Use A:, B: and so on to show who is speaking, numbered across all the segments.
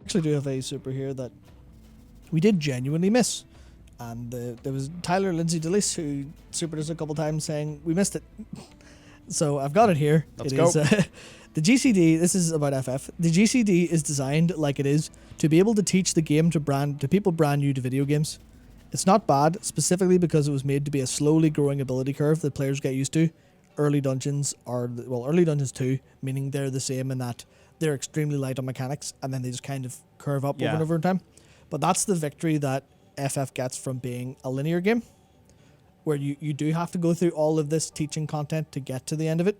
A: Actually do have a super here that we did genuinely miss. And there was Tyler Lindsay DeLise who supered us a couple times saying we missed it. So I've got it here.
B: Let's go.
A: Is the GCD. This is about FF. The GCD is designed like it is to be able to teach the game to people brand new to video games. It's not bad, specifically because it was made to be a slowly growing ability curve that players get used to. Early dungeons early dungeons too, meaning they're the same in that they're extremely light on mechanics and then they just kind of curve up over and over in time. But that's the victory that FF gets from being a linear game, where you do have to go through all of this teaching content to get to the end of it.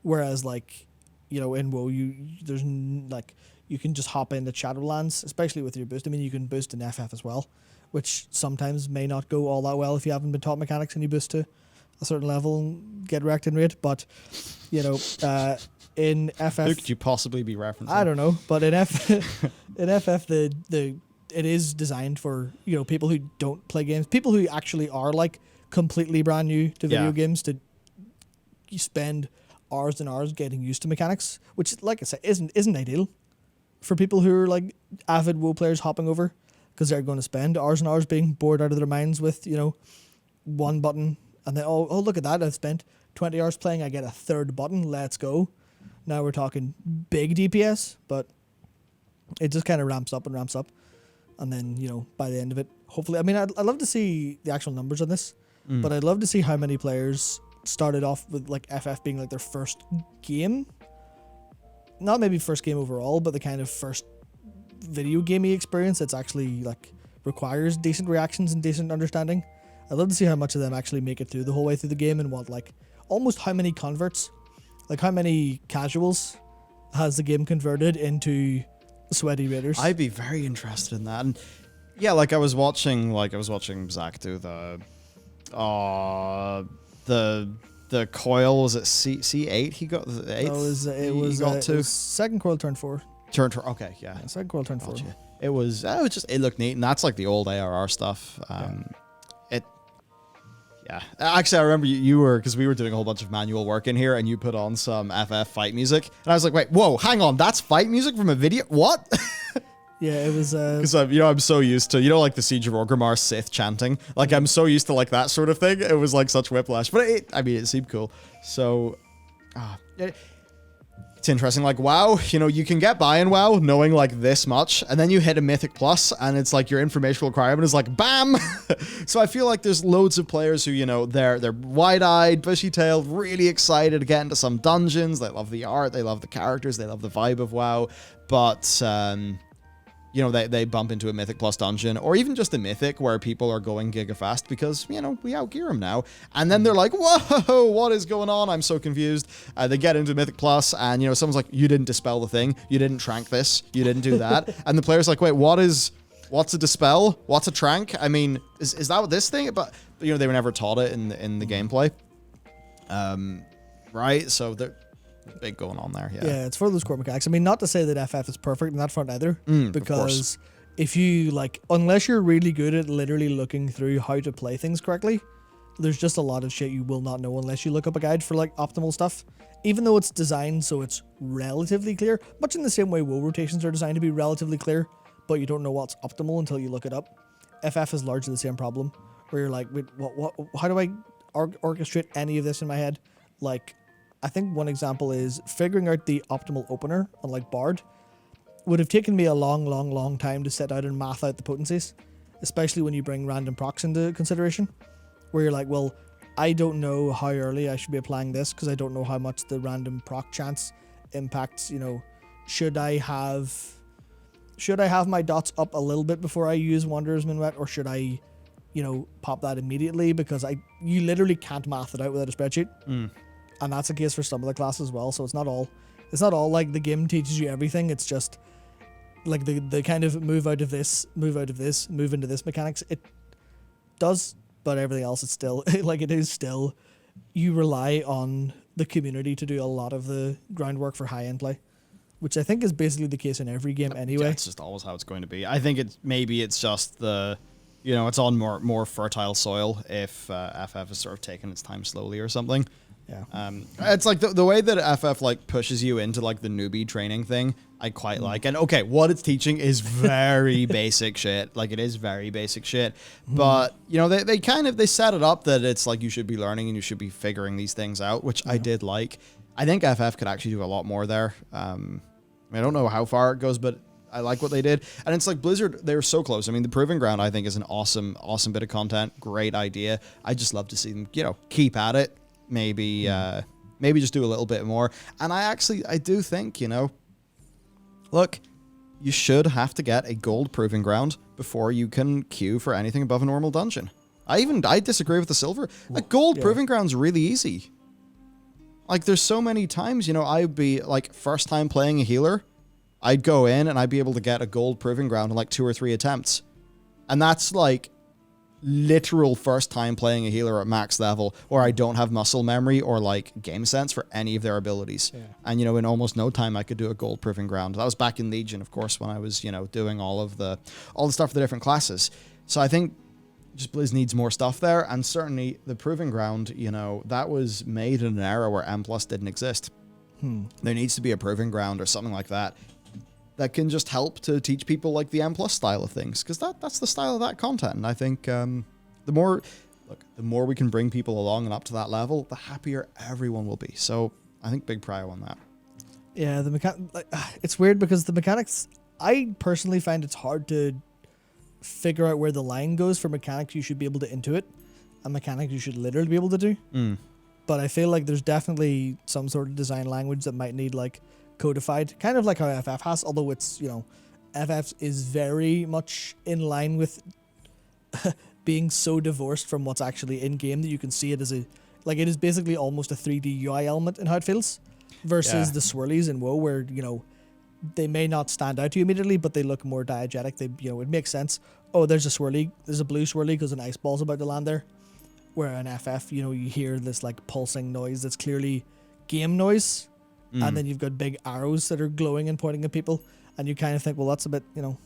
A: Whereas in WoW, you can just hop into Shadowlands, especially with your boost. I mean, you can boost in FF as well, which sometimes may not go all that well if you haven't been taught mechanics and you boost to a certain level and get wrecked in raid. But, in FF...
B: Who could you possibly be referencing?
A: I don't know, but in FF, it is designed for, people who don't play games, people who actually are, completely brand new to video games, to spend hours and hours getting used to mechanics, which, like I said, isn't ideal for people who are, avid WoW players hopping over, because they're going to spend hours and hours being bored out of their minds with, one button, and then, oh, look at that, I've spent 20 hours playing, I get a third button, let's go. Now we're talking big DPS, but it just kind of ramps up. And then, by the end of it, hopefully, I mean, I'd love to see the actual numbers on this, but I'd love to see how many players started off with, FF being, their first game. Not maybe first game overall, but the kind of first video gamey experience that's actually, requires decent reactions and decent understanding. I'd love to see how much of them actually make it through the whole way through the game, and what, almost how many converts, how many casuals has the game converted into sweaty raiders.
B: I'd be very interested in that. And yeah, I was watching Zach do the coil. Was it C8? He got the 8th.
A: It was second coil turn 4.
B: Okay, yeah.
A: Second coil turn 4.
B: It looked neat, and that's the old ARR stuff. Yeah. Actually, I remember you were, because we were doing a whole bunch of manual work in here, and you put on some FF fight music, and I was like, wait, whoa, hang on, that's fight music from a video? What?
A: Yeah, it was...
B: Because, I'm so used to, the Siege of Orgrimmar Sith chanting. I'm so used to, that sort of thing. It was, such whiplash. But, it seemed cool. So, it's interesting. WoW, you can get by in WoW knowing, this much, and then you hit a Mythic Plus, and it's your informational requirement is BAM! So I feel there's loads of players who, they're wide-eyed, bushy-tailed, really excited to get into some dungeons. They love the art, they love the characters, they love the vibe of WoW, but... they bump into a Mythic Plus dungeon, or even just a Mythic where people are going giga-fast because, we outgear them now. And then they're like, whoa, what is going on? I'm so confused. They get into Mythic Plus, and, someone's like, you didn't dispel the thing. You didn't trank this. You didn't do that. And the player's like, wait, what's a dispel? What's a trank? I mean, is that what this thing? But, they were never taught it in the gameplay. Right? So they're... big going on there,
A: yeah, it's for those core mechanics. I mean, not to say that FF is perfect in that front either, because if you unless you're really good at literally looking through how to play things correctly, there's just a lot of shit you will not know unless you look up a guide for optimal stuff. Even though it's designed so it's relatively clear, much in the same way WoW rotations are designed to be relatively clear, but you don't know what's optimal until you look it up. FF is largely the same problem, where you're like, wait, what? How do I orchestrate any of this in my head? I think one example is figuring out the optimal opener on Bard would have taken me a long time to set out and math out the potencies, especially when you bring random procs into consideration, where you're like, well, I don't know how early I should be applying this because I don't know how much the random proc chance impacts, should I have my dots up a little bit before I use Wanderer's Minuet, or should I, pop that immediately, because you literally can't math it out without a spreadsheet. And that's the case for some of the classes as well. So it's not all the game teaches you everything. It's just the kind of move out of this, move into this mechanics. It does, but everything else, it's still it is still, you rely on the community to do a lot of the groundwork for high end play, which I think is basically the case in every game anyway.
B: Yeah, it's just always how it's going to be. I think it's just the, it's on more fertile soil if FF is sort of taking its time slowly or something. It's like the way that FF like pushes you into like the newbie training thing, I quite like. And okay, what it's teaching is very basic shit. Like it is very basic shit. But you know, they set it up that it's like you should be learning and you should be figuring these things out, which I did like. I think FF could actually do a lot more there. I don't know how far it goes, but I like what they did. And it's like Blizzard, they were so close. I mean, the Proving Ground, I think, is an awesome bit of content. Great idea. I just love to see them, you know, keep at it. Maybe just do a little bit more. And I do think, you know, look, you should have to get a gold Proving Ground before you can queue for anything above a normal dungeon. I disagree with the silver. A gold Proving Ground's really easy. Like, there's so many times, you know, I'd be, like, first time playing a healer, I'd go in and I'd be able to get a gold Proving Ground in, like, 2 or 3 attempts. And that's, like, literal first time playing a healer at max level, or I don't have muscle memory or, like, game sense for any of their abilities. Yeah. And, you know, in almost no time, I could do a gold Proving Ground. That was back in Legion, of course, when I was, you know, doing all the stuff for the different classes. So I think just Blizz needs more stuff there, and certainly the Proving Ground, you know, that was made in an era where M+ didn't exist. There needs to be a Proving Ground or something like that that can just help to teach people like the M+ style of things, because that's the style of that content. And I think the more we can bring people along and up to that level, the happier everyone will be. So I think big prio on that.
A: Yeah, it's weird because the mechanics, I personally find it's hard to figure out where the line goes for mechanics you should be able to intuit and mechanics you should literally be able to do. But I feel like there's definitely some sort of design language that might need like codified, kind of like how FF has, although it's, you know, FF is very much in line with being so divorced from what's actually in game that you can see it as it is basically almost a 3D UI element in how it feels versus the swirlies in WoW, where, you know, they may not stand out to you immediately, but they look more diegetic. They, you know, it makes sense. Oh, there's a swirly, there's a blue swirly because an ice ball's about to land there. Where in FF, you know, you hear this like pulsing noise that's clearly game noise, and then you've got big arrows that are glowing and pointing at people, and you kind of think, well, that's a bit, you know,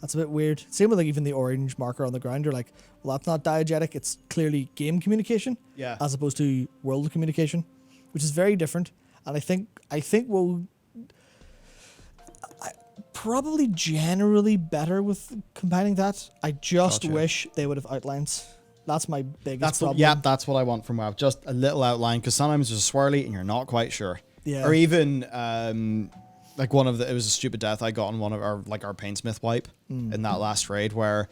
A: that's a bit weird. Same with like even the orange marker on the ground. You're like, well, that's not diegetic. It's clearly game communication, as opposed to world communication, which is very different. And I think we'll probably generally better with combining that. I just wish they would have outlines. That's my biggest problem.
B: Yeah, that's what I want from WoW. Just a little outline, because sometimes there's a swirly and you're not quite sure. Yeah. Or even like it was a stupid death I got on one of our Painsmith wipe in that last raid, where,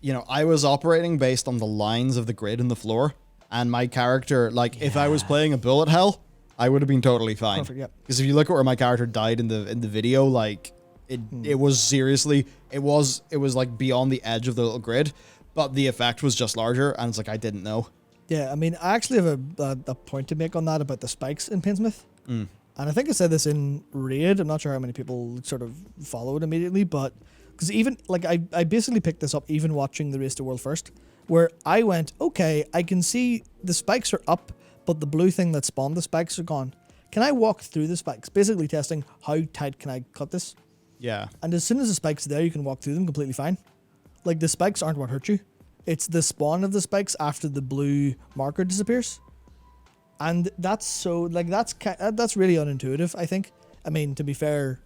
B: you know, I was operating based on the lines of the grid and the floor, and my character, like, if I was playing a bullet hell, I would have been totally fine. Perfect, yep. Because if you look at where my character died in the video, like, it was seriously, it was like beyond the edge of the little grid, but the effect was just larger, and it's like I didn't know.
A: Yeah, I mean, I actually have a point to make on that about the spikes in Painsmith. And I think I said this in Raid. I'm not sure how many people sort of followed immediately, but because even like I basically picked this up even watching the Race to World First, where I went, okay, I can see the spikes are up, but the blue thing that spawned the spikes are gone. Can I walk through the spikes? Basically testing how tight can I cut this? Yeah. And as soon as the spikes are there, you can walk through them completely fine. Like, the spikes aren't what hurt you. It's the spawn of the spikes after the blue marker disappears. And that's so, like, that's really unintuitive, I think. I mean, to be fair,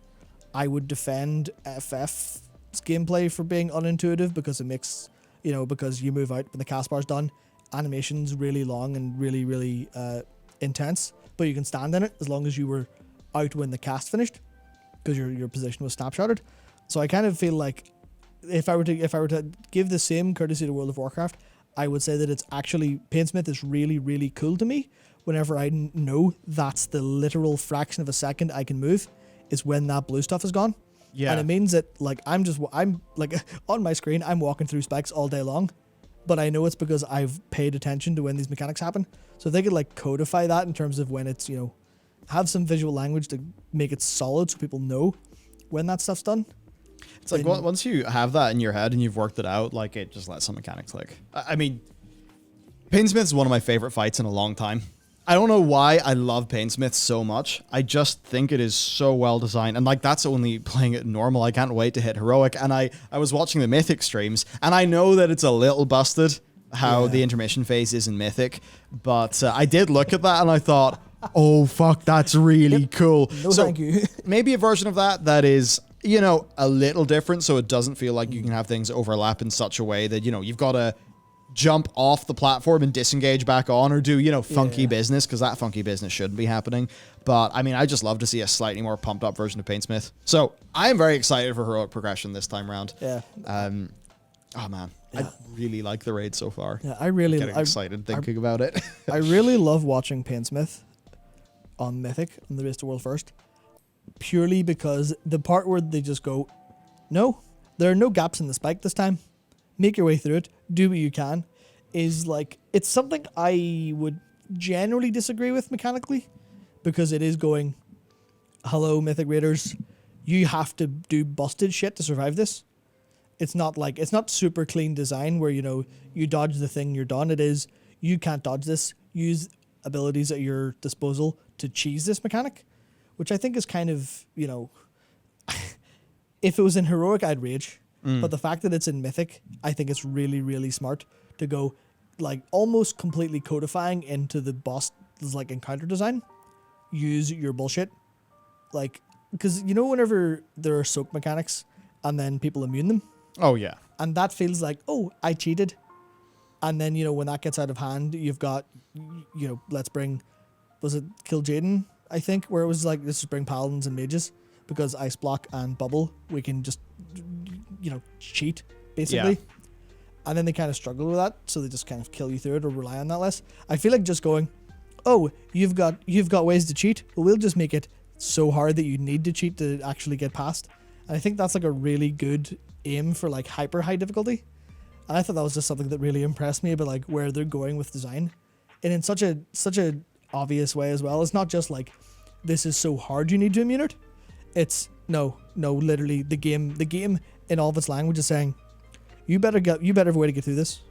A: I would defend FF's gameplay for being unintuitive, because it makes, you know, because you move out when the cast bar's done, animation's really long and really, really intense, but you can stand in it as long as you were out when the cast finished, because your position was snapshotted. So I kind of feel like if I were to give the same courtesy to World of Warcraft, I would say that it's actually, Painsmith is really, really cool to me whenever I know that's the literal fraction of a second I can move is when that blue stuff is gone. Yeah. And it means that, like, I'm like on my screen, I'm walking through spikes all day long, but I know it's because I've paid attention to when these mechanics happen. So if they could, like, codify that in terms of when it's, you know, have some visual language to make it solid so people know when that stuff's done.
B: It's like, once you have that in your head and you've worked it out, like, it just lets some mechanics click. I mean, Painsmith is one of my favorite fights in a long time. I don't know why I love Painsmith so much. I just think it is so well designed. And, like, that's only playing it normal. I can't wait to hit heroic. And I was watching the Mythic streams, and I know that it's a little busted. how the intermission phase is in Mythic, but I did look at that and I thought, oh fuck, that's really cool.
A: No,
B: so
A: thank you.
B: maybe a version of that is, you know, a little different, so it doesn't feel like you can have things overlap in such a way that, you know, you've got to jump off the platform and disengage back on, or do, you know, funky business, because that funky business shouldn't be happening. But I mean, I just love to see a slightly more pumped up version of Paintsmith. So I am very excited for heroic progression this time around.
A: Yeah.
B: Oh man, I really like the raid so far.
A: Yeah, I really
B: Getting excited thinking about it.
A: I really love watching Paintsmith on Mythic on the Race to World First, purely because the part where they just go, no, there are no gaps in the spike this time. Make your way through it. Do what you can. Is like, it's something I would generally disagree with mechanically, because it is going, hello, Mythic Raiders, you have to do busted shit to survive this. It's not like, it's not super clean design where, you know, you dodge the thing, you're done. It is, you can't dodge this. Use abilities at your disposal to cheese this mechanic, which I think is kind of, you know, if it was in Heroic, I'd rage. But the fact that it's in Mythic, I think it's really, really smart to go, like, almost completely codifying into the boss, like, encounter design. Use your bullshit. Like, because, you know, whenever there are soak mechanics and then people immune them?
B: Oh, yeah.
A: And that feels like, oh, I cheated. And then, you know, when that gets out of hand, you've got, you know, let's bring, was it Kill Jaden, I think, where it was like, let's just bring paladins and mages, because ice block and bubble, we can just, you know, cheat, basically.
B: Yeah.
A: And then they kind of struggle with that, so they just kind of kill you through it or rely on that less. I feel like just going, oh, you've got ways to cheat, but we'll just make it so hard that you need to cheat to actually get past. And I think that's like a really good aim for like hyper high difficulty. And I thought that was just something that really impressed me about like where they're going with design, and in such a obvious way as well. It's not just like, this is so hard you need to immune it. It's no, literally the game in all of its language is saying, you better have a way to get through this.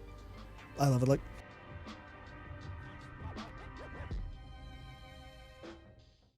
A: I love it. Like,